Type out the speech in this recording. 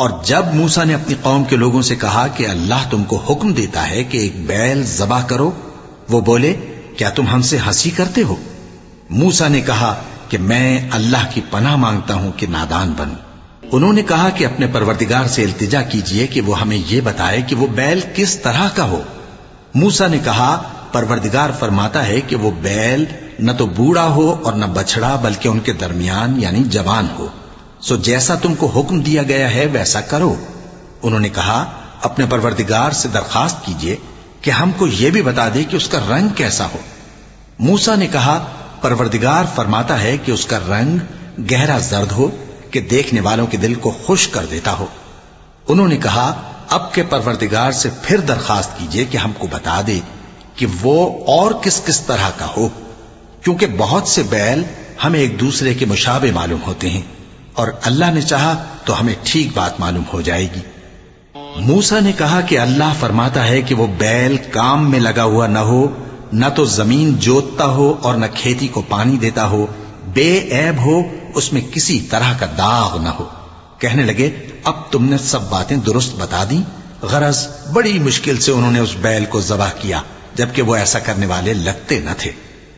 اور جب موسیٰ نے اپنی قوم کے لوگوں سے کہا کہ اللہ تم کو حکم دیتا ہے کہ ایک بیل ذبح کرو، وہ بولے کیا تم ہم سے ہنسی کرتے ہو؟ موسیٰ نے کہا کہ میں اللہ کی پناہ مانگتا ہوں کہ نادان بنوں۔ انہوں نے کہا کہ اپنے پروردگار سے التجا کیجئے کہ وہ ہمیں یہ بتائے کہ وہ بیل کس طرح کا ہو۔ موسیٰ نے کہا پروردگار فرماتا ہے کہ وہ بیل نہ تو بوڑھا ہو اور نہ بچڑا، بلکہ ان کے درمیان یعنی جوان ہو، سو جیسا تم کو حکم دیا گیا ہے ویسا کرو۔ انہوں نے کہا اپنے پروردگار سے درخواست کیجئے کہ ہم کو یہ بھی بتا دے کہ اس کا رنگ کیسا ہو۔ موسیٰ نے کہا پروردگار فرماتا ہے کہ اس کا رنگ گہرا زرد ہو کہ دیکھنے والوں کے دل کو خوش کر دیتا ہو۔ انہوں نے کہا اب کے پروردگار سے پھر درخواست کیجئے کہ ہم کو بتا دے کہ وہ اور کس کس طرح کا ہو، کیونکہ بہت سے بیل ہمیں ایک دوسرے کے مشابہ معلوم ہوتے ہیں، اور اللہ نے چاہا تو ہمیں ٹھیک بات معلوم ہو جائے گی۔ موسیٰ نے کہا کہ اللہ فرماتا ہے کہ وہ بیل کام میں لگا ہوا نہ ہو، نہ تو زمین جوتتا ہو اور نہ کھیتی کو پانی دیتا ہو، بے عیب ہو، اس میں کسی طرح کا داغ نہ ہو۔ کہنے لگے اب تم نے سب باتیں درست بتا دیں۔ غرض بڑی مشکل سے انہوں نے اس بیل کو ذبح کیا، جبکہ وہ ایسا کرنے والے لگتے نہ تھے۔